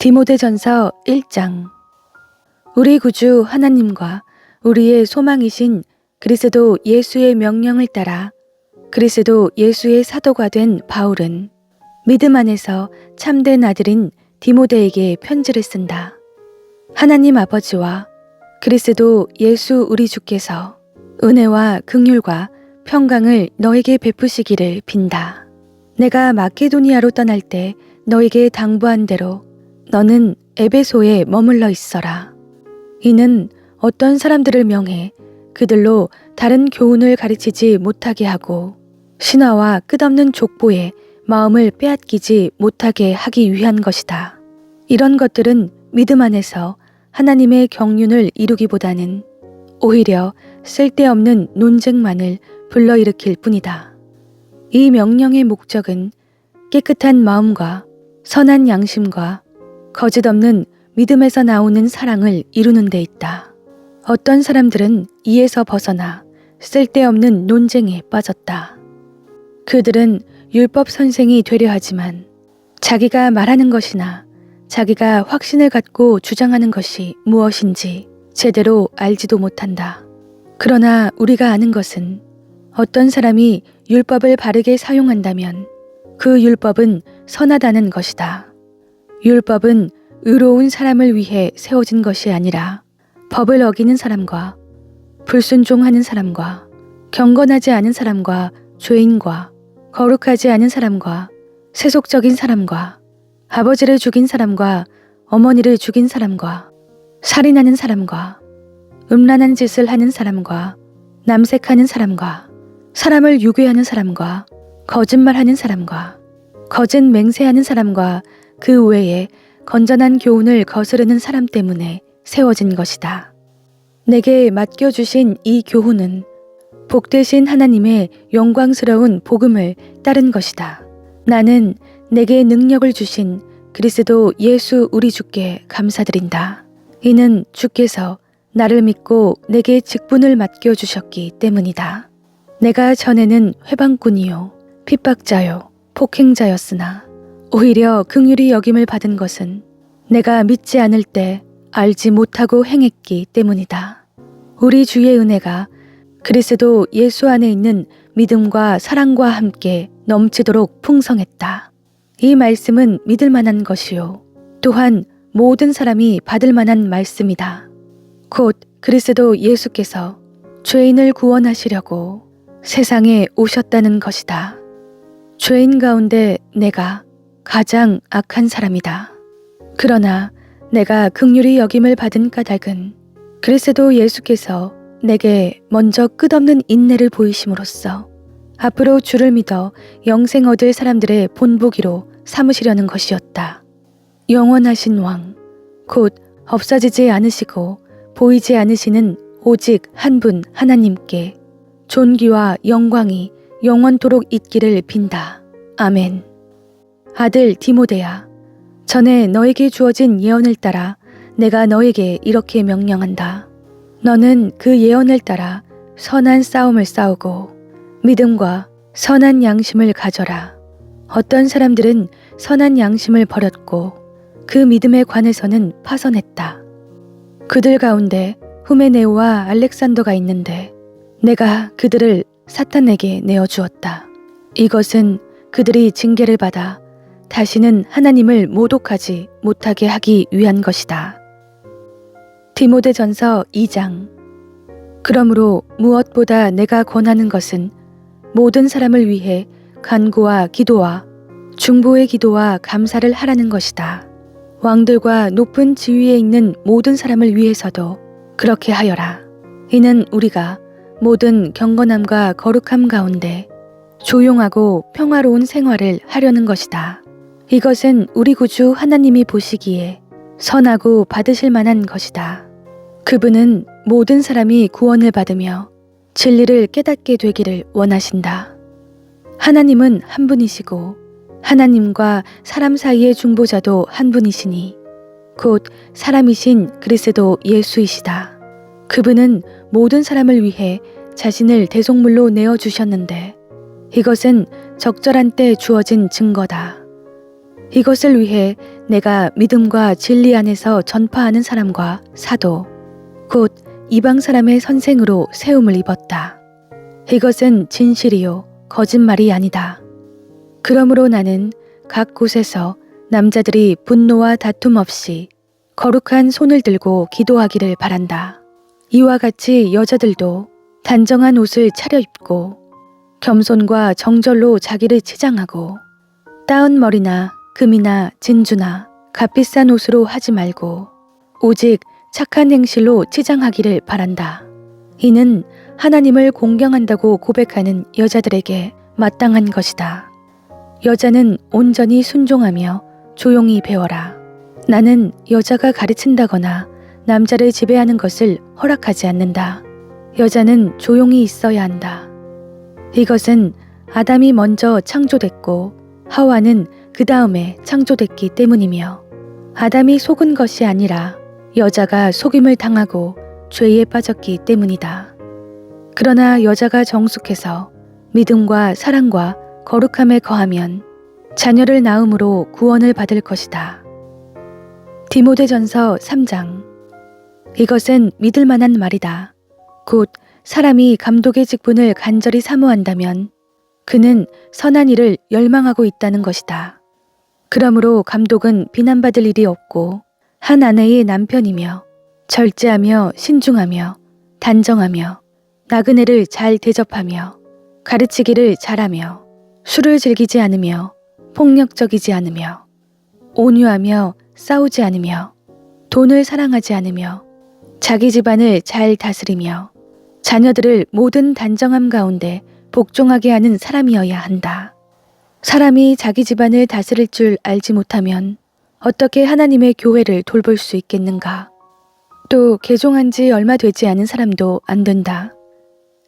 디모데전서 1장. 우리 구주 하나님과 우리의 소망이신 그리스도 예수의 명령을 따라 그리스도 예수의 사도가 된 바울은 믿음 안에서 참된 아들인 디모데에게 편지를 쓴다. 하나님 아버지와 그리스도 예수 우리 주께서 은혜와 긍휼과 평강을 너에게 베푸시기를 빈다. 내가 마케도니아로 떠날 때 너에게 당부한 대로 너는 에베소에 머물러 있어라. 이는 어떤 사람들을 명해 그들로 다른 교훈을 가르치지 못하게 하고 신화와 끝없는 족보에 마음을 빼앗기지 못하게 하기 위한 것이다. 이런 것들은 믿음 안에서 하나님의 경륜을 이루기보다는 오히려 쓸데없는 논쟁만을 불러일으킬 뿐이다. 이 명령의 목적은 깨끗한 마음과 선한 양심과 거짓 없는 믿음에서 나오는 사랑을 이루는 데 있다. 어떤 사람들은 이에서 벗어나 쓸데없는 논쟁에 빠졌다. 그들은 율법 선생이 되려 하지만 자기가 말하는 것이나 자기가 확신을 갖고 주장하는 것이 무엇인지 제대로 알지도 못한다. 그러나 우리가 아는 것은 어떤 사람이 율법을 바르게 사용한다면 그 율법은 선하다는 것이다. 율법은 의로운 사람을 위해 세워진 것이 아니라 법을 어기는 사람과 불순종하는 사람과 경건하지 않은 사람과 죄인과 거룩하지 않은 사람과 세속적인 사람과 아버지를 죽인 사람과 어머니를 죽인 사람과 살인하는 사람과 음란한 짓을 하는 사람과 남색하는 사람과 사람을 유괴하는 사람과 거짓말하는 사람과 거짓 맹세하는 사람과 그 외에 건전한 교훈을 거스르는 사람 때문에 세워진 것이다. 내게 맡겨주신 이 교훈은 복되신 하나님의 영광스러운 복음을 따른 것이다. 나는 내게 능력을 주신 그리스도 예수 우리 주께 감사드린다. 이는 주께서 나를 믿고 내게 직분을 맡겨주셨기 때문이다. 내가 전에는 회방꾼이요 핍박자요 폭행자였으나 오히려 긍휼히 여김을 받은 것은 내가 믿지 않을 때 알지 못하고 행했기 때문이다. 우리 주의 은혜가 그리스도 예수 안에 있는 믿음과 사랑과 함께 넘치도록 풍성했다. 이 말씀은 믿을 만한 것이요 또한 모든 사람이 받을 만한 말씀이다. 곧 그리스도 예수께서 죄인을 구원하시려고 세상에 오셨다는 것이다. 죄인 가운데 내가 가장 악한 사람이다. 그러나 내가 긍휼히 여김을 받은 까닭은 그리스도 예수께서 내게 먼저 끝없는 인내를 보이심으로써 앞으로 주를 믿어 영생 얻을 사람들의 본보기로 삼으시려는 것이었다. 영원하신 왕, 곧 없어지지 않으시고 보이지 않으시는 오직 한 분 하나님께 존귀와 영광이 영원토록 있기를 빈다. 아멘. 아들 디모데야, 전에 너에게 주어진 예언을 따라 내가 너에게 이렇게 명령한다. 너는 그 예언을 따라 선한 싸움을 싸우고 믿음과 선한 양심을 가져라. 어떤 사람들은 선한 양심을 버렸고 그 믿음에 관해서는 파선했다. 그들 가운데 후메네오와 알렉산더가 있는데 내가 그들을 사탄에게 내어주었다. 이것은 그들이 징계를 받아 다시는 하나님을 모독하지 못하게 하기 위한 것이다. 디모데전서 2장. 그러므로 무엇보다 내가 권하는 것은 모든 사람을 위해 간구와 기도와 중보의 기도와 감사를 하라는 것이다. 왕들과 높은 지위에 있는 모든 사람을 위해서도 그렇게 하여라. 이는 우리가 모든 경건함과 거룩함 가운데 조용하고 평화로운 생활을 하려는 것이다. 이것은 우리 구주 하나님이 보시기에 선하고 받으실 만한 것이다. 그분은 모든 사람이 구원을 받으며 진리를 깨닫게 되기를 원하신다. 하나님은 한 분이시고 하나님과 사람 사이의 중보자도 한 분이시니 곧 사람이신 그리스도 예수이시다. 그분은 모든 사람을 위해 자신을 대속물로 내어주셨는데 이것은 적절한 때 주어진 증거다. 이것을 위해 내가 믿음과 진리 안에서 전파하는 사람과 사도, 곧 이방 사람의 선생으로 세움을 입었다. 이것은 진실이요 거짓말이 아니다. 그러므로 나는 각 곳에서 남자들이 분노와 다툼 없이 거룩한 손을 들고 기도하기를 바란다. 이와 같이 여자들도 단정한 옷을 차려입고 겸손과 정절로 자기를 치장하고 따은 머리나 금이나 진주나 값비싼 옷으로 하지 말고 오직 착한 행실로 치장하기를 바란다. 이는 하나님을 공경한다고 고백하는 여자들에게 마땅한 것이다. 여자는 온전히 순종하며 조용히 배워라. 나는 여자가 가르친다거나 남자를 지배하는 것을 허락하지 않는다. 여자는 조용히 있어야 한다. 이것은 아담이 먼저 창조됐고 하와는 그 다음에 창조됐기 때문이며 아담이 속은 것이 아니라 여자가 속임을 당하고 죄에 빠졌기 때문이다. 그러나 여자가 정숙해서 믿음과 사랑과 거룩함에 거하면 자녀를 낳음으로 구원을 받을 것이다. 디모데전서 3장. 이것은 믿을 만한 말이다. 곧 사람이 감독의 직분을 간절히 사모한다면 그는 선한 일을 열망하고 있다는 것이다. 그러므로 감독은 비난받을 일이 없고 한 아내의 남편이며 절제하며 신중하며 단정하며 나그네를 잘 대접하며 가르치기를 잘하며 술을 즐기지 않으며 폭력적이지 않으며 온유하며 싸우지 않으며 돈을 사랑하지 않으며 자기 집안을 잘 다스리며 자녀들을 모든 단정함 가운데 복종하게 하는 사람이어야 한다. 사람이 자기 집안을 다스릴 줄 알지 못하면 어떻게 하나님의 교회를 돌볼 수 있겠는가? 또 개종한 지 얼마 되지 않은 사람도 안 된다.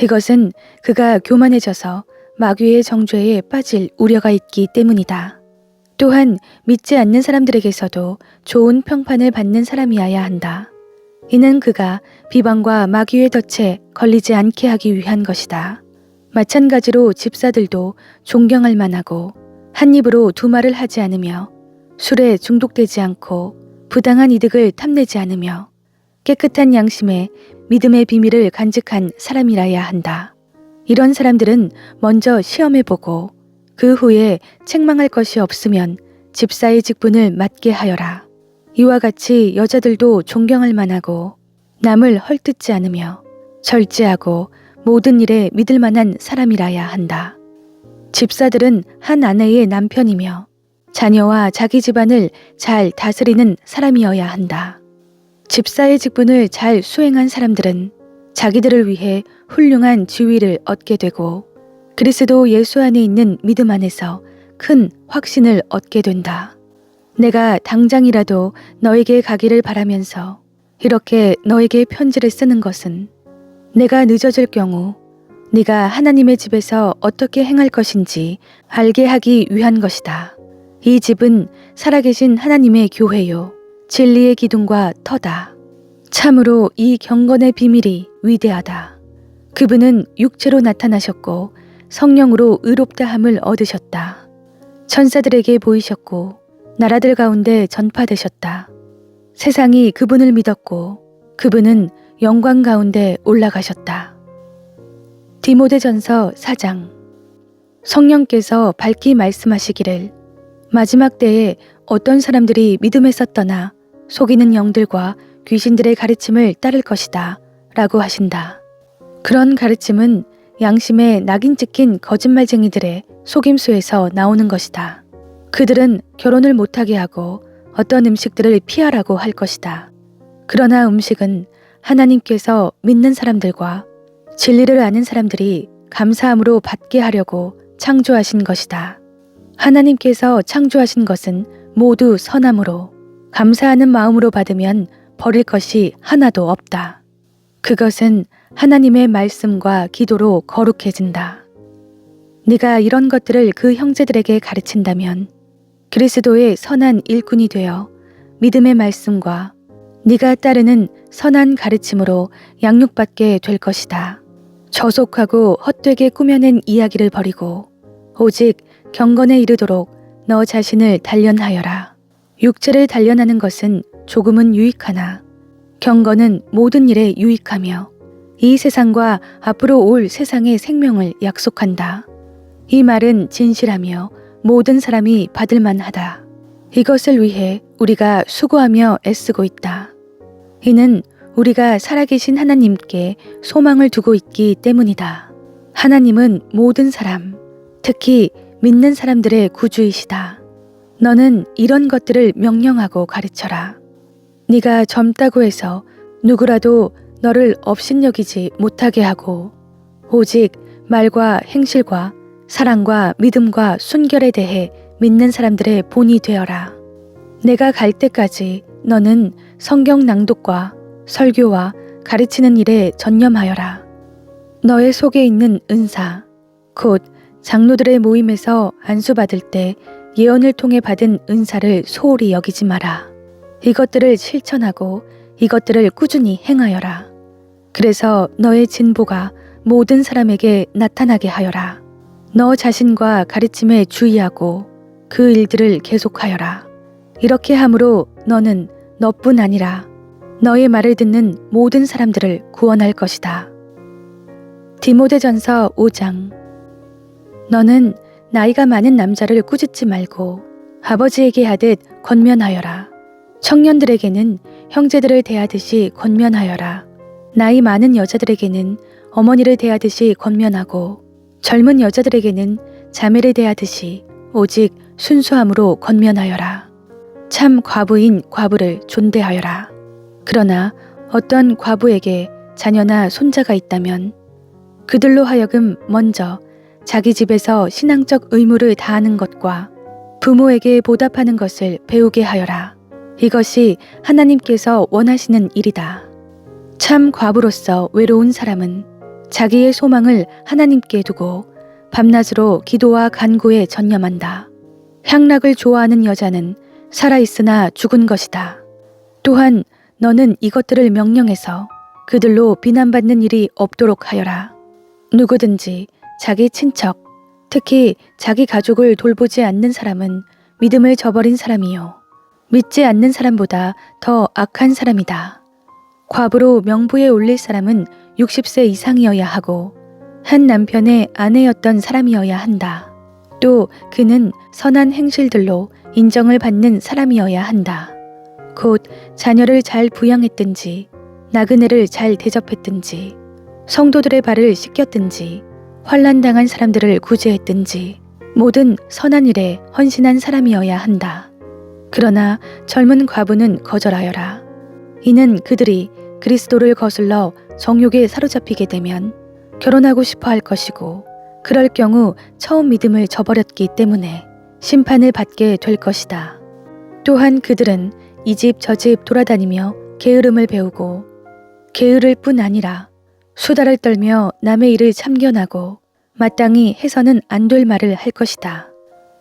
이것은 그가 교만해져서 마귀의 정죄에 빠질 우려가 있기 때문이다. 또한 믿지 않는 사람들에게서도 좋은 평판을 받는 사람이어야 한다. 이는 그가 비방과 마귀의 덫에 걸리지 않게 하기 위한 것이다. 마찬가지로 집사들도 존경할 만하고 한 입으로 두 말을 하지 않으며 술에 중독되지 않고 부당한 이득을 탐내지 않으며 깨끗한 양심에 믿음의 비밀을 간직한 사람이라야 한다. 이런 사람들은 먼저 시험해보고 그 후에 책망할 것이 없으면 집사의 직분을 맡게 하여라. 이와 같이 여자들도 존경할 만하고 남을 헐뜯지 않으며 절제하고 모든 일에 믿을 만한 사람이라야 한다. 집사들은 한 아내의 남편이며 자녀와 자기 집안을 잘 다스리는 사람이어야 한다. 집사의 직분을 잘 수행한 사람들은 자기들을 위해 훌륭한 지위를 얻게 되고 그리스도 예수 안에 있는 믿음 안에서 큰 확신을 얻게 된다. 내가 당장이라도 너에게 가기를 바라면서 이렇게 너에게 편지를 쓰는 것은 내가 늦어질 경우 네가 하나님의 집에서 어떻게 행할 것인지 알게 하기 위한 것이다. 이 집은 살아계신 하나님의 교회요 진리의 기둥과 터다. 참으로 이 경건의 비밀이 위대하다. 그분은 육체로 나타나셨고 성령으로 의롭다함을 얻으셨다. 천사들에게 보이셨고 나라들 가운데 전파되셨다. 세상이 그분을 믿었고 그분은 영광 가운데 올라가셨다. 디모데전서 4장. 성령께서 밝히 말씀하시기를 마지막 때에 어떤 사람들이 믿음에서 떠나 속이는 영들과 귀신들의 가르침을 따를 것이다 라고 하신다. 그런 가르침은 양심에 낙인 찍힌 거짓말쟁이들의 속임수에서 나오는 것이다. 그들은 결혼을 못하게 하고 어떤 음식들을 피하라고 할 것이다. 그러나 음식은 하나님께서 믿는 사람들과 진리를 아는 사람들이 감사함으로 받게 하려고 창조하신 것이다. 하나님께서 창조하신 것은 모두 선함으로 감사하는 마음으로 받으면 버릴 것이 하나도 없다. 그것은 하나님의 말씀과 기도로 거룩해진다. 네가 이런 것들을 그 형제들에게 가르친다면 그리스도의 선한 일꾼이 되어 믿음의 말씀과 네가 따르는 선한 가르침으로 양육받게 될 것이다. 저속하고 헛되게 꾸며낸 이야기를 버리고 오직 경건에 이르도록 너 자신을 단련하여라. 육체를 단련하는 것은 조금은 유익하나 경건은 모든 일에 유익하며 이 세상과 앞으로 올 세상의 생명을 약속한다. 이 말은 진실하며 모든 사람이 받을 만하다. 이것을 위해 우리가 수고하며 애쓰고 있다. 이는 우리가 살아계신 하나님께 소망을 두고 있기 때문이다. 하나님은 모든 사람, 특히 믿는 사람들의 구주이시다. 너는 이런 것들을 명령하고 가르쳐라. 네가 젊다고 해서 누구라도 너를 업신여기지 못하게 하고 오직 말과 행실과 사랑과 믿음과 순결에 대해 믿는 사람들의 본이 되어라. 내가 갈 때까지 너는 성경 낭독과 설교와 가르치는 일에 전념하여라. 너의 속에 있는 은사, 곧 장로들의 모임에서 안수받을 때 예언을 통해 받은 은사를 소홀히 여기지 마라. 이것들을 실천하고 이것들을 꾸준히 행하여라. 그래서 너의 진보가 모든 사람에게 나타나게 하여라. 너 자신과 가르침에 주의하고 그 일들을 계속하여라. 이렇게 함으로 너는 너뿐 아니라 너의 말을 듣는 모든 사람들을 구원할 것이다. 디모데전서 5장. 너는 나이가 많은 남자를 꾸짖지 말고 아버지에게 하듯 권면하여라. 청년들에게는 형제들을 대하듯이 권면하여라. 나이 많은 여자들에게는 어머니를 대하듯이 권면하고 젊은 여자들에게는 자매를 대하듯이 오직 순수함으로 권면하여라. 참 과부인 과부를 존대하여라. 그러나 어떤 과부에게 자녀나 손자가 있다면 그들로 하여금 먼저 자기 집에서 신앙적 의무를 다하는 것과 부모에게 보답하는 것을 배우게 하여라. 이것이 하나님께서 원하시는 일이다. 참 과부로서 외로운 사람은 자기의 소망을 하나님께 두고 밤낮으로 기도와 간구에 전념한다. 향락을 좋아하는 여자는 살아있으나 죽은 것이다. 또한 너는 이것들을 명령해서 그들로 비난받는 일이 없도록 하여라. 누구든지 자기 친척, 특히 자기 가족을 돌보지 않는 사람은 믿음을 저버린 사람이요. 믿지 않는 사람보다 더 악한 사람이다. 과부로 명부에 올릴 사람은 60세 이상이어야 하고 한 남편의 아내였던 사람이어야 한다. 또 그는 선한 행실들로 인정을 받는 사람이어야 한다. 곧 자녀를 잘 부양했든지 나그네를 잘 대접했든지 성도들의 발을 씻겼든지 환난당한 사람들을 구제했든지 모든 선한 일에 헌신한 사람이어야 한다. 그러나 젊은 과부는 거절하여라. 이는 그들이 그리스도를 거슬러 정욕에 사로잡히게 되면 결혼하고 싶어 할 것이고 그럴 경우 처음 믿음을 저버렸기 때문에 심판을 받게 될 것이다. 또한 그들은 이 집 저 집 돌아다니며 게으름을 배우고 게으를 뿐 아니라 수다를 떨며 남의 일을 참견하고 마땅히 해서는 안 될 말을 할 것이다.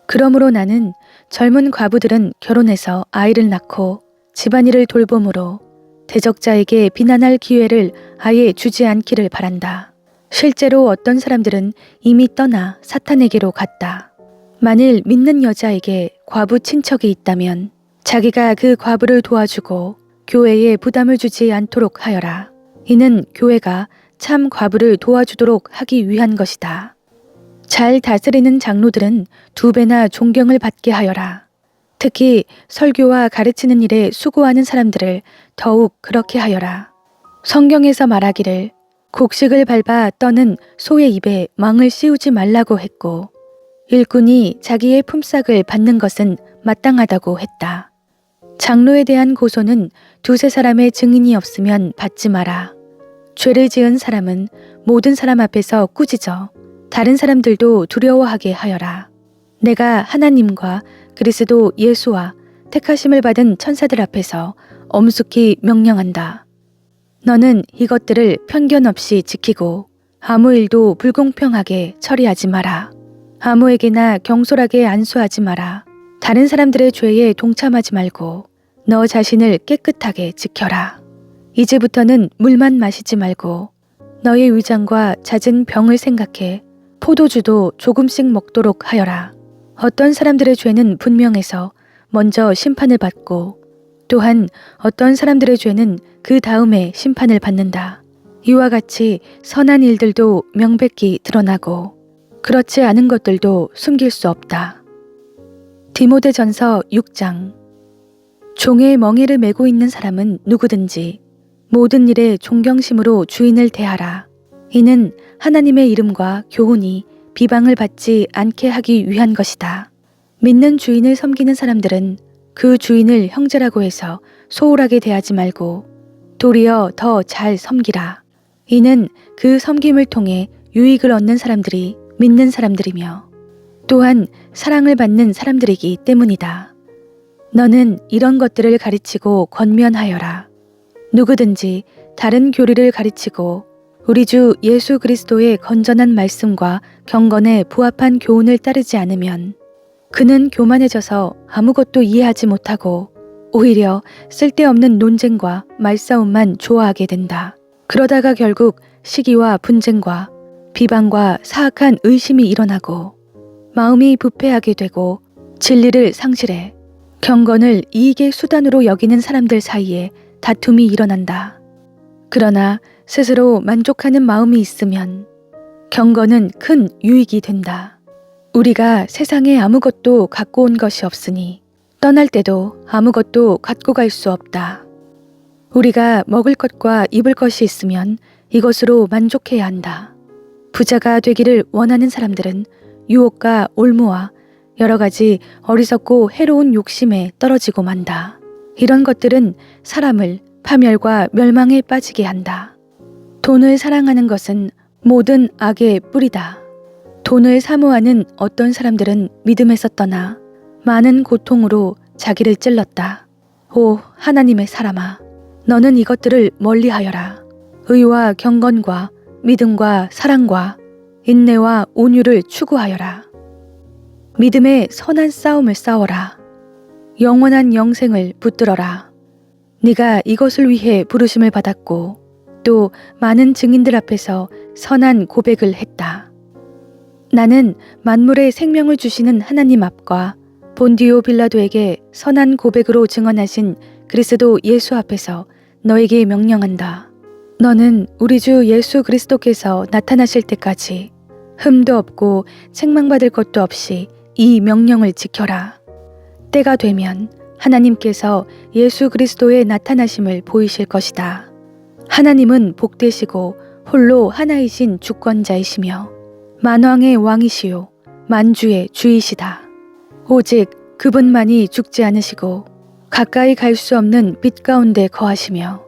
그러므로 나는 젊은 과부들은 결혼해서 아이를 낳고 집안일을 돌봄으로 대적자에게 비난할 기회를 아예 주지 않기를 바란다. 실제로 어떤 사람들은 이미 떠나 사탄에게로 갔다. 만일 믿는 여자에게 과부 친척이 있다면 자기가 그 과부를 도와주고 교회에 부담을 주지 않도록 하여라. 이는 교회가 참 과부를 도와주도록 하기 위한 것이다. 잘 다스리는 장로들은 2배나 존경을 받게 하여라. 특히 설교와 가르치는 일에 수고하는 사람들을 더욱 그렇게 하여라. 성경에서 말하기를 곡식을 밟아 떠는 소의 입에 망을 씌우지 말라고 했고 일꾼이 자기의 품삯을 받는 것은 마땅하다고 했다. 장로에 대한 고소는 2-3사람의 증인이 없으면 받지 마라. 죄를 지은 사람은 모든 사람 앞에서 꾸짖어 다른 사람들도 두려워하게 하여라. 내가 하나님과 그리스도 예수와 택하심을 받은 천사들 앞에서 엄숙히 명령한다. 너는 이것들을 편견 없이 지키고 아무 일도 불공평하게 처리하지 마라. 아무에게나 경솔하게 안수하지 마라. 다른 사람들의 죄에 동참하지 말고 너 자신을 깨끗하게 지켜라. 이제부터는 물만 마시지 말고 너의 위장과 잦은 병을 생각해 포도주도 조금씩 먹도록 하여라. 어떤 사람들의 죄는 분명해서 먼저 심판을 받고 또한 어떤 사람들의 죄는 그 다음에 심판을 받는다. 이와 같이 선한 일들도 명백히 드러나고 그렇지 않은 것들도 숨길 수 없다. 디모데전서 6장. 종의 멍에를 메고 있는 사람은 누구든지 모든 일에 존경심으로 주인을 대하라. 이는 하나님의 이름과 교훈이 비방을 받지 않게 하기 위한 것이다. 믿는 주인을 섬기는 사람들은 그 주인을 형제라고 해서 소홀하게 대하지 말고 도리어 더 잘 섬기라. 이는 그 섬김을 통해 유익을 얻는 사람들이 믿는 사람들이며 또한 사랑을 받는 사람들이기 때문이다. 너는 이런 것들을 가르치고 권면하여라. 누구든지 다른 교리를 가르치고 우리 주 예수 그리스도의 건전한 말씀과 경건에 부합한 교훈을 따르지 않으면 그는 교만해져서 아무것도 이해하지 못하고 오히려 쓸데없는 논쟁과 말싸움만 좋아하게 된다. 그러다가 결국 시기와 분쟁과 비방과 사악한 의심이 일어나고 마음이 부패하게 되고 진리를 상실해 경건을 이익의 수단으로 여기는 사람들 사이에 다툼이 일어난다. 그러나 스스로 만족하는 마음이 있으면 경건은 큰 유익이 된다. 우리가 세상에 아무것도 갖고 온 것이 없으니 떠날 때도 아무것도 갖고 갈 수 없다. 우리가 먹을 것과 입을 것이 있으면 이것으로 만족해야 한다. 부자가 되기를 원하는 사람들은 유혹과 올무와 여러 가지 어리석고 해로운 욕심에 떨어지고 만다. 이런 것들은 사람을 파멸과 멸망에 빠지게 한다. 돈을 사랑하는 것은 모든 악의 뿌리다. 돈을 사모하는 어떤 사람들은 믿음에서 떠나 많은 고통으로 자기를 찔렀다. 오 하나님의 사람아, 너는 이것들을 멀리하여라. 의와 경건과 믿음과 사랑과 인내와 온유를 추구하여라. 믿음의 선한 싸움을 싸워라. 영원한 영생을 붙들어라. 네가 이것을 위해 부르심을 받았고 또 많은 증인들 앞에서 선한 고백을 했다. 나는 만물의 생명을 주시는 하나님 앞과 본디오 빌라도에게 선한 고백으로 증언하신 그리스도 예수 앞에서 너에게 명령한다. 너는 우리 주 예수 그리스도께서 나타나실 때까지 흠도 없고 책망받을 것도 없이 이 명령을 지켜라. 때가 되면 하나님께서 예수 그리스도의 나타나심을 보이실 것이다. 하나님은 복되시고 홀로 하나이신 주권자이시며 만왕의 왕이시요 만주의 주이시다. 오직 그분만이 죽지 않으시고 가까이 갈 수 없는 빛 가운데 거하시며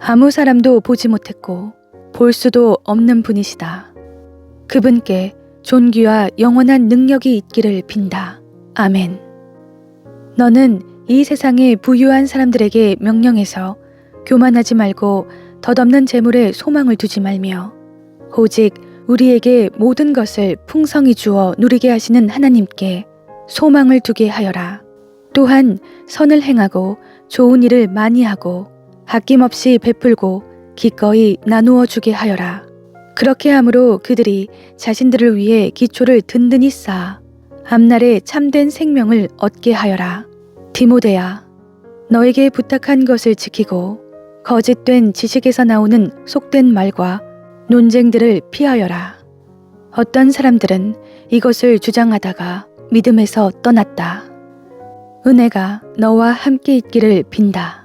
아무 사람도 보지 못했고 볼 수도 없는 분이시다. 그분께 존귀와 영원한 능력이 있기를 빈다. 아멘. 너는 이 세상의 부유한 사람들에게 명령해서 교만하지 말고 덧없는 재물에 소망을 두지 말며 오직 우리에게 모든 것을 풍성히 주어 누리게 하시는 하나님께 소망을 두게 하여라. 또한 선을 행하고 좋은 일을 많이 하고 아낌없이 베풀고 기꺼이 나누어 주게 하여라. 그렇게 함으로 그들이 자신들을 위해 기초를 든든히 쌓아 앞날에 참된 생명을 얻게 하여라. 디모데야, 너에게 부탁한 것을 지키고 거짓된 지식에서 나오는 속된 말과 논쟁들을 피하여라. 어떤 사람들은 이것을 주장하다가 믿음에서 떠났다. 은혜가 너와 함께 있기를 빈다.